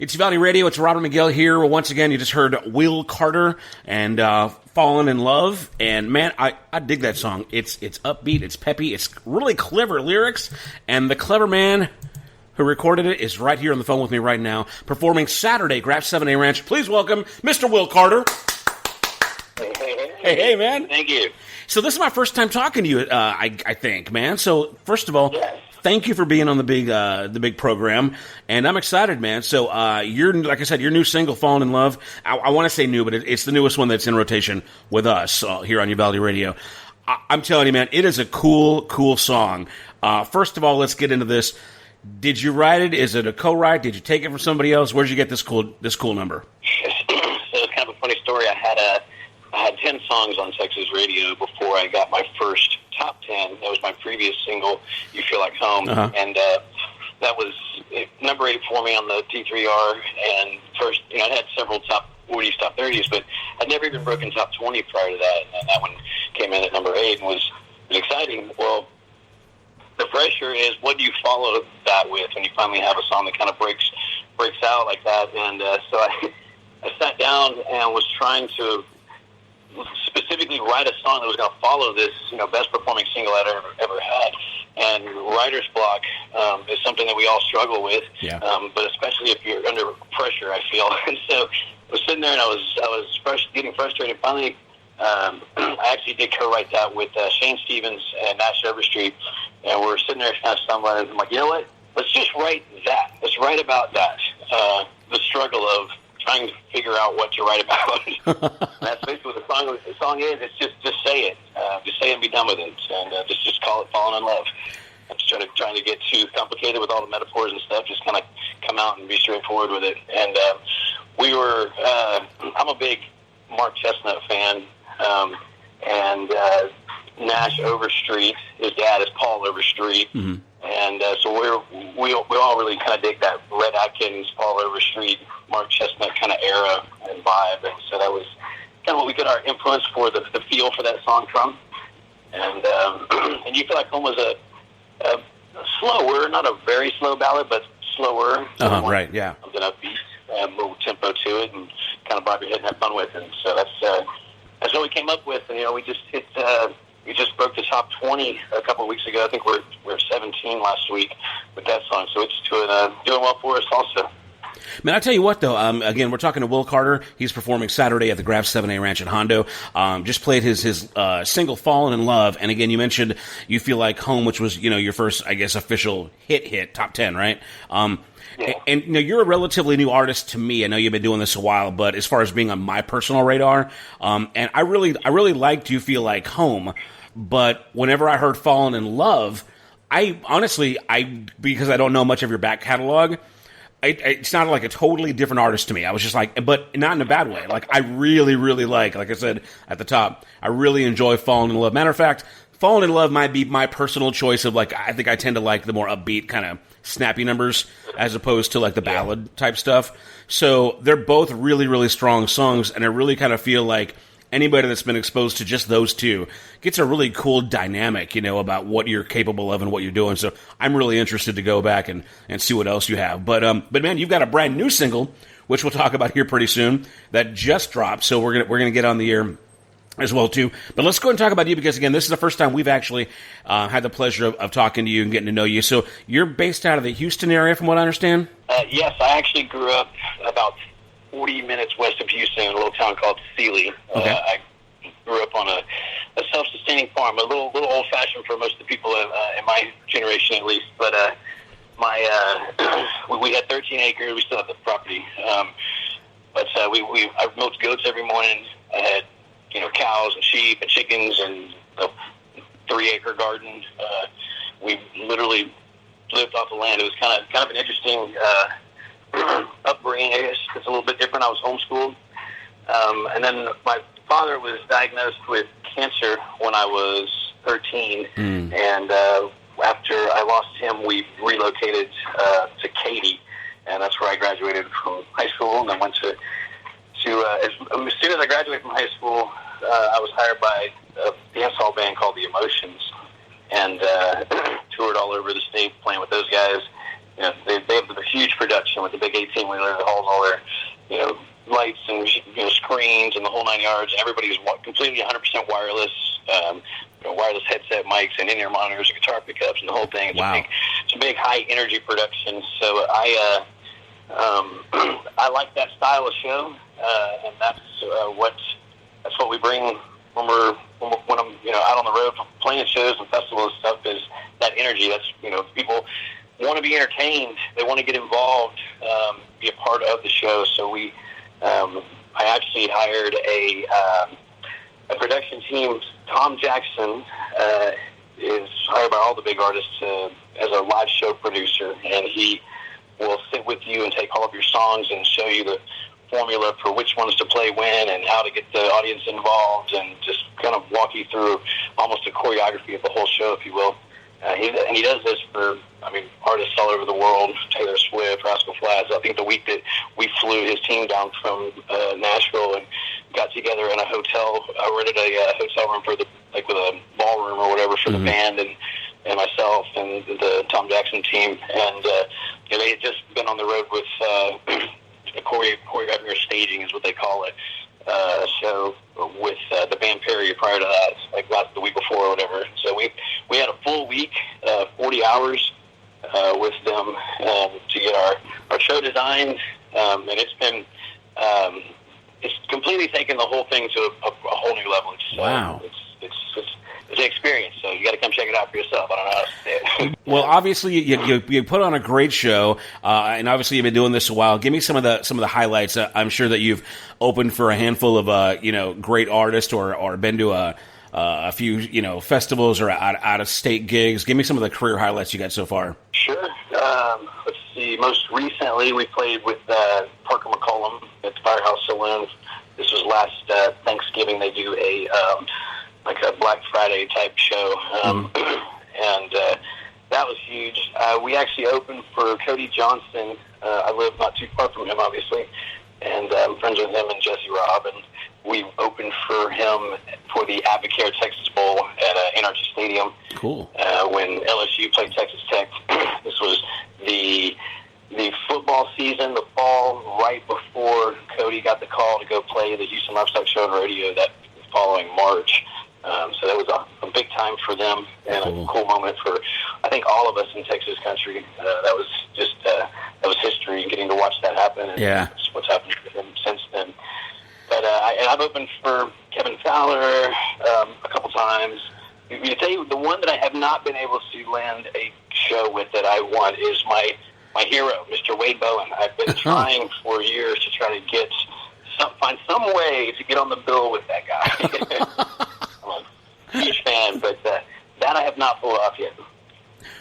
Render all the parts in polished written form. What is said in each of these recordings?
It's Valley Radio. It's Robert Miguel here. Well, once again, you just heard Will Carter and Fallen in Love. And, man, I dig that song. It's upbeat. It's peppy. It's really clever lyrics. And the clever man who recorded it is right here on the phone with me right now, performing Saturday, Graff 7A Ranch. Please welcome Mr. Will Carter. Hey, man. Thank you. So this is my first time talking to you, I think, man. So, first of all... Yes. Thank you for being on the big program, and I'm excited, man. So, like I said, your new single, "Fallen in Love." I want to say new, but it's the newest one that's in rotation with us here on Uvalde Radio. I'm telling you, man, it is a cool song. First of all, let's get into this. Did you write it? Is it a co-write? Did you take it from somebody else? Where'd you get this cool number? So it's kind of a funny story. I had 10 songs on Texas radio before I got my first top 10. That was my previous single, "You Feel Like Home," and that was number 8 for me on the T3R. And first, I had several top 40s, top 30s, but I'd never even broken top 20 prior to that. And that one came in at number 8 and was exciting. Well, the pressure is, what do you follow that with when you finally have a song that kind of breaks out like that? And so I sat down and was trying to specifically write a song that was going to follow this, best performing single I'd ever had. And writer's block is something that we all struggle with, but especially if you're under pressure, I feel. And so I was sitting there and I was getting frustrated. Finally, I actually did co-write that with Shane Stevens and Nash Overstreet, and we're sitting there kind of stumbling, and I'm like, you know what? Let's just write that. Let's write about that. The struggle of trying to figure out what to write about. That's basically what the song is. It's just say it. Just say it and be done with it. And just call it "Falling in Love." I'm just trying to get too complicated with all the metaphors and stuff. Just kind of come out and be straightforward with it. And I'm a big Mark Chestnut fan. And Nash Overstreet, his dad is Paul Overstreet. Mm-hmm. And so we all really kind of dig that Red Atkins, Paul Overstreet, Mark Chestnut kind of era and vibe. And so that was kind of what we got our influence for the feel for that song from. And and "You Feel Like Home" was a slower, not a very slow ballad, but slower. Right, yeah. Something upbeat, a little tempo to it, and kind of bob your head and have fun with it. And so that's what we came up with. And we just hit. We just broke the top 20 a couple of weeks ago. I think we're 17 last week with that song, so it's doing well for us also. Man, I tell you what, though, again, we're talking to Will Carter. He's performing Saturday at the Graff 7A Ranch in Hondo. Just played his single, "Fallen in Love," and again, you mentioned "You Feel Like Home," which was, your first, I guess, official hit, top 10, right? Yeah. And you're a relatively new artist to me. I know you've been doing this a while, but as far as being on my personal radar, and I really liked "You Feel Like Home," but whenever I heard "Fallen in Love," I honestly, because I don't know much of your back catalog, it sounded like a totally different artist to me. I was just like, but not in a bad way. Like, I really, really like I said at the top, I really enjoy "Fallen in Love." Matter of fact, "Fallen in Love" might be my personal choice of, I think I tend to like the more upbeat kind of snappy numbers as opposed to the ballad type stuff. So they're both really, really strong songs, and I really kind of feel like anybody that's been exposed to just those two gets a really cool dynamic, about what you're capable of and what you're doing. So I'm really interested to go back and see what else you have. But man, you've got a brand new single, which we'll talk about here pretty soon, that just dropped. So we're gonna get on the air as well too. But let's go ahead and talk about you, because again, this is the first time we've actually had the pleasure of talking to you and getting to know you. So you're based out of the Houston area, from what I understand? Yes, I actually grew up about 40 minutes west of Houston in a little town called Sealy. Okay. I grew up on a self-sustaining farm, a little old-fashioned for most of the people in my generation at least. But we had 13 acres. We still have the property. But I milked goats every morning. I had cows and sheep and chickens and a 3-acre garden. We literally lived off the land. It was kind of an interesting upbringing. I guess it's a little bit different. I was homeschooled, and then my father was diagnosed with cancer when I was 13, and after I lost him, we relocated to Katy, and that's where I graduated from high school, and then went to as soon as I graduated from high school, I was hired by a dance hall band called The Emotions, and toured all over the state playing with those guys. they have the huge production with the big 18-wheeler that hauls all their, lights and screens and the whole 9 yards. Everybody's completely 100% wireless, wireless headset mics and in-ear monitors and guitar pickups and the whole thing. It's a big high energy production. So I like that style of show, and that's what we bring when I'm out on the road playing shows and festivals and stuff. Is that energy? That's people want to be entertained. They want to get involved, be a part of the show. So I actually hired a production team. Tom Jackson is hired by all the big artists as a live show producer, and he will sit with you and take all of your songs and show you the formula for which ones to play when and how to get the audience involved, and just kind of walk you through almost a choreography of the whole show, if you will. He does this for, artists all over the world, Taylor Swift, Rascal Flatts. I think the week that we flew his team down from Nashville and got together in a hotel, I rented a hotel room with a ballroom or whatever for the band and myself and the Tom Jackson team. And they had just been on the road with choreographing or staging is what they call it. Show with the band Perry prior to that, the week before or whatever. So we had a full week, 40 hours with them to get our show designed, and it's completely taken the whole thing to a whole new level. Wow. It's an experience, so you got to come check it out for yourself. I don't know how to say it. Well, obviously you put on a great show, and obviously you've been doing this a while. Give me some of the highlights. I'm sure that you've opened for a handful of great artists or been to a few festivals or out of state gigs. Give me some of the career highlights you got so far. Sure. Let's see. Most recently, we played with Parker McCollum at the Firehouse Saloon. This was last Thanksgiving. They do a Black Friday type show, and that was huge. We actually opened for Cody Johnson. I live not too far from him, obviously, and I'm friends with him and Jesse Robb, and we opened for him for the Advocare Texas Bowl at NRG Stadium. Cool. When LSU played Texas Tech. This was the football season, the fall, right before Cody got the call to go play the Houston Livestock Show and Rodeo that following March. So that was a big time for them and a cool moment for, I think, all of us in Texas country. That was just that was history, getting to watch that happen, and that's what's happened to them since then. But I've opened for Kevin Fowler a couple times. You tell you, the one that I have not been able to land a show with that I want is my hero, Mr. Wade Bowen. I've been trying for years to try to find some way to get on the bill with that guy. I'm a huge fan, but that I have not pulled off yet.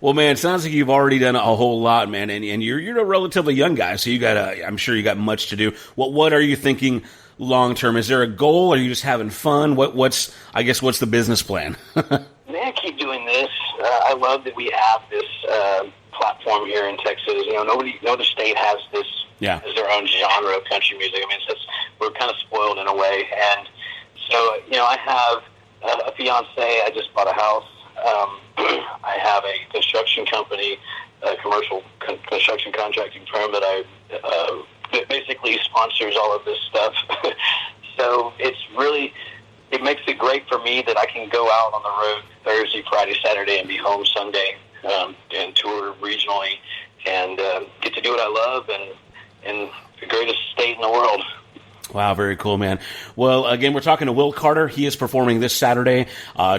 Well, man, it sounds like you've already done a whole lot, man, and you're a relatively young guy, so I'm sure you got much to do. What are you thinking long term? Is there a goal? Are you just having fun? What's the business plan? Man, keep doing this. I love that we have this platform here in Texas. No other state has this as their own genre of country music. We're kind of spoiled in a way, and so I have a fiance. I just bought a house. I have a construction company, a commercial construction contracting firm that that basically sponsors all of this stuff. So it makes it great for me that I can go out on the road Thursday, Friday, Saturday, and be home Sunday, and tour regionally, and get to do what I love in the greatest state in the world. Wow, very cool, man. Well, again, we're talking to Will Carter. He is performing this Saturday,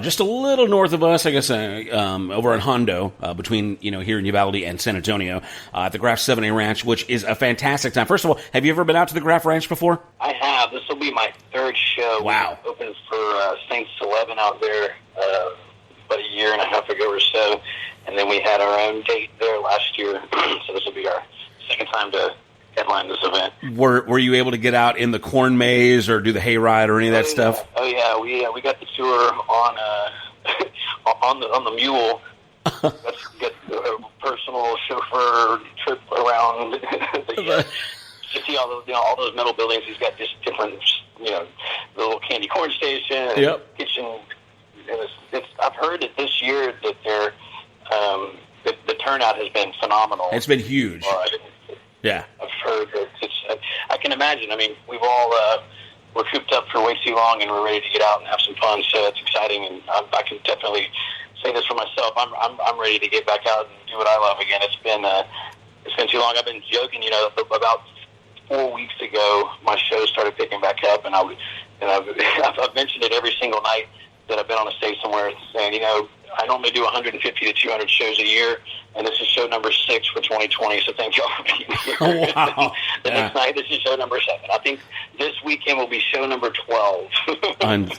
just a little north of us, I guess, over in Hondo, between, here in Uvalde and San Antonio, at the Graff 7A Ranch, which is a fantastic time. First of all, have you ever been out to the Graff Ranch before? I have. This will be my third show. Wow. We opened for Saints 11 out there about a year and a half ago or so, and then we had our own date there last year, so this will be our second time to headline this event. Were you able to get out in the corn maze or do the hayride or any of that stuff? Oh yeah, we got the tour on on the mule. Let's get a personal chauffeur trip around to see all those metal buildings. He's got just different the little candy corn station, kitchen. I've heard that this year that they're the turnout has been phenomenal. It's been huge. Yeah. I've heard that I can imagine. I mean, we've all we're cooped up for way too long, and we're ready to get out and have some fun. So it's exciting, and I can definitely say this for myself. I'm ready to get back out and do what I love again. It's been too long. I've been joking. You know, about 4 weeks ago, my show started picking back up, and I've mentioned it every single night that I've been on a stage somewhere, saying, you know, I normally do 150 to 200 shows a year, and this is show number 6 for 2020, so thank y'all for being here. Oh, wow. The next night, this is show number 7. I think this weekend will be show number 12.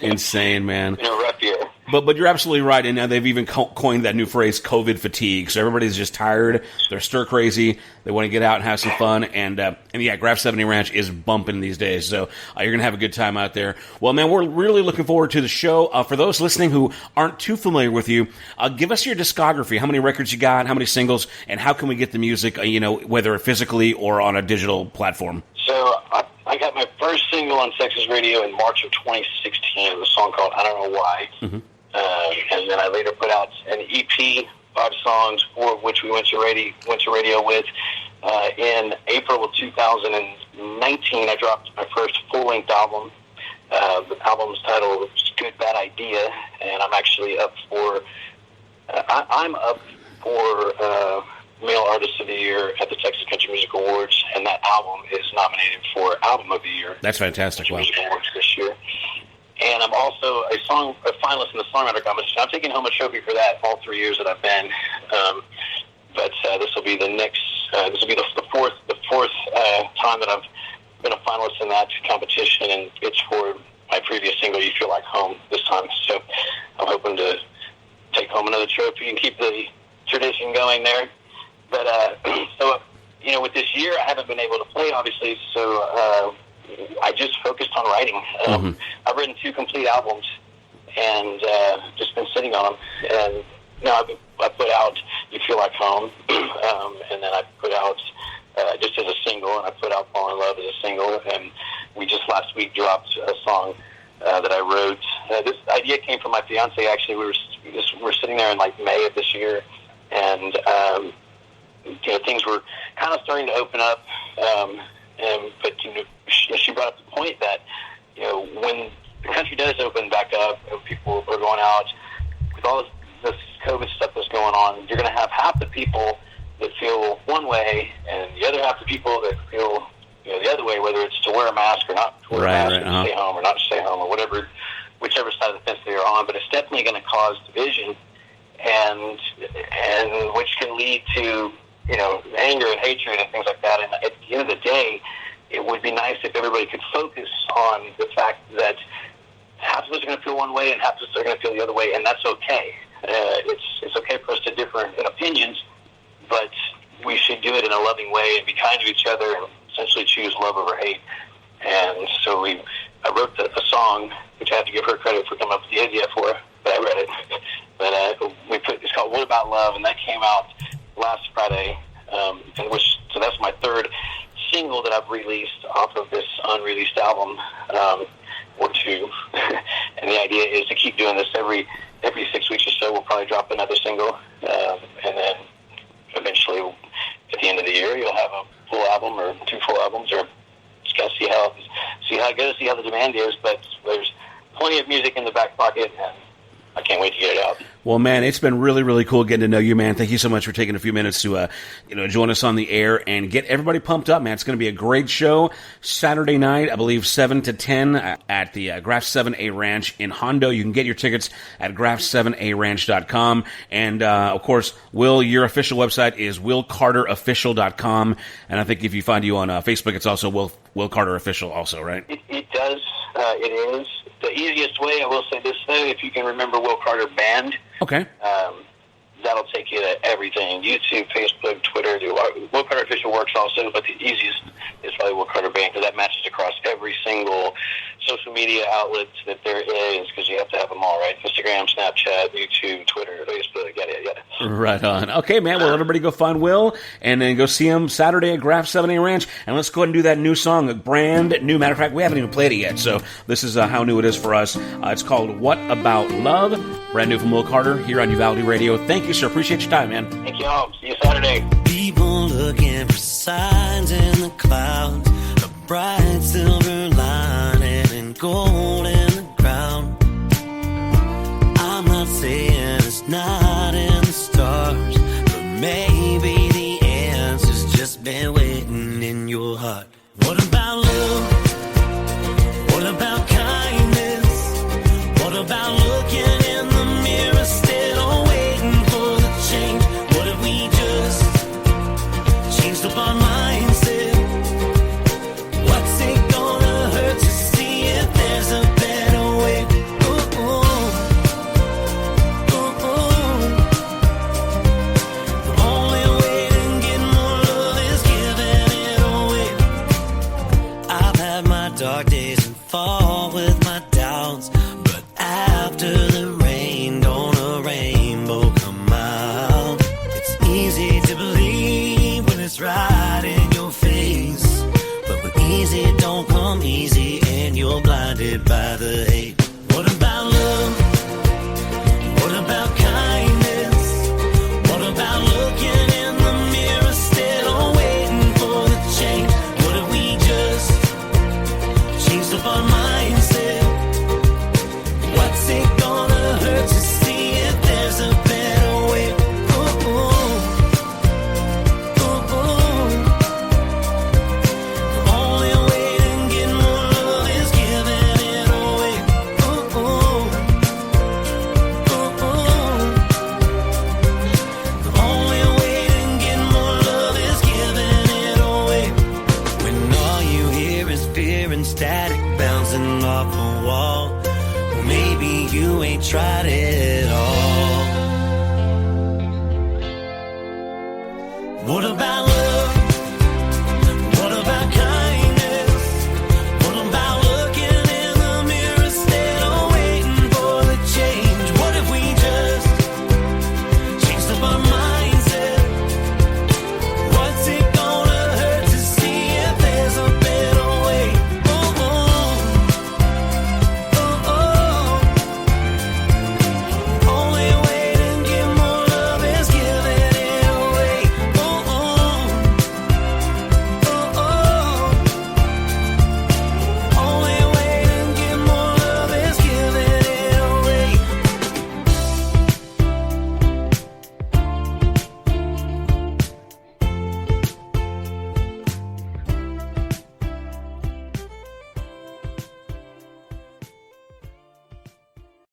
Insane, man. In a rough year. But you're absolutely right, and now they've even coined that new phrase, COVID fatigue. So everybody's just tired, they're stir crazy, they want to get out and have some fun, and yeah, Graff 70 Ranch is bumping these days, so you're going to have a good time out there. Well, man, we're really looking forward to the show. For those listening who aren't too familiar with you, give us your discography, how many records you got, how many singles, and how can we get the music, whether physically or on a digital platform? So I got my first single on Texas radio in March of 2016. It was a song called I Don't Know Why. Mm-hmm. And then I later put out an EP, 5 songs, 4 of which we went to radio with. In April of 2019, I dropped my first full-length album. The album's title is Good Bad Idea, and I'm actually up for Male Artist of the Year at the Texas Country Music Awards, and that album is nominated for Album of the Year. That's fantastic. Country Music Awards this year. And I'm also a finalist in the Songwriter Competition. I've taken home a trophy for that all 3 years that I've been. But this will be the fourth time that I've been a finalist in that competition, and it's for my previous single, You Feel Like Home, this time. So I'm hoping to take home another trophy and keep the tradition going there. But with this year, I haven't been able to play, obviously, so I just focused on writing. I've written 2 complete albums and just been sitting on them. And now I put out You Feel Like Home, and then I put out just as a single, and I put out Fall in Love as a single. And we just last week dropped a song that I wrote. This idea came from my fiance. Actually, we were sitting there in like May of this year, and things were kind of starting to open up. But she brought up the point that when the country does open back up and people are going out, with all this COVID stuff that's going on, you're going to have half the people that feel one way and the other half the people that feel the other way, whether it's to wear a mask or not to wear a mask, or stay home or not to stay home, or whichever side of the fence they are on. But it's definitely going to cause division, and which can lead to anger and hatred and things like that. And at the end of the day, it would be nice if everybody could focus on the fact that half of us are going to feel one way and half of us are going to feel the other way, and that's okay. It's okay for us to differ in opinions, but we should do it in a loving way and be kind to each other and essentially choose love over hate. And so I wrote a song, which I have to give her credit for coming up with the idea for, but I read it. But it's called What About Love, and that came out last Friday, so that's my 3rd single that I've released off of this unreleased album, or 2. And the idea is to keep doing this every 6 weeks or so. We'll probably drop another single, and then eventually at the end of the year you'll have a full album or 2 full albums, or just gotta see how it goes, see how the demand is. But there's plenty of music in the back pocket, and I can't wait to get it out. Well, man, it's been really, really cool getting to know you, man. Thank you so much for taking a few minutes to, join us on the air and get everybody pumped up, man. It's going to be a great show Saturday night, I believe 7 to 10 at the Graff 7A Ranch in Hondo. You can get your tickets at graff7aranch.com. And, of course, Will, your official website is willcarterofficial.com. And I think if you find you on Facebook, it's also Will Carter Official also, right? It does. It is. The easiest way, I will say this, though, if you can remember Will Carter Band. Okay. That'll take you to everything. YouTube, Facebook, Twitter. Will Carter Official works also, but the easiest is probably Will Carter Band, because that matches across every single social media outlet that there is, because you have to have them all, right? Instagram, Snapchat, YouTube, Twitter, Facebook, yada, yada. Right on. Okay, man. Well, let everybody go find Will and then go see him Saturday at Graff 7A Ranch. And let's go ahead and do that new song, a brand new. Matter of fact, we haven't even played it yet, so this is how new it is for us. It's called What About Love? Brand new from Will Carter here on Uvalde Radio. Thank you, sir. Appreciate your time, man. Thank you all. See you Saturday. People looking for signs in the clouds, a bright silver lining and gold in the ground. I'm not saying it's not in the stars, but maybe the answer's just been waiting in your heart. What about love? What about kindness? What about looking in the mirror still waiting for the change? What if we just changed up our mindset? What's it gonna hurt to see if there's a better way? Ooh, ooh. Ooh, ooh. The only way to get more love is giving it away. I've had my dark days and fall with my doubts, but after the rain, don't a rainbow come out? It's easy to believe when it's right in your face, but when easy don't come easy and you're blinded by the hate. What about love? What about kindness? What about looking in the mirror still waiting for the change? What if we just changed up our mindset? What's it gonna hurt to see if there's a better way? Ooh, ooh. Ooh, ooh. The only way to get more love is giving it away. Ooh, ooh. Ooh, ooh. The only way to get more love is giving it away. When all you hear is fear and static bouncing off a wall, well, maybe you ain't tried it all. What about love?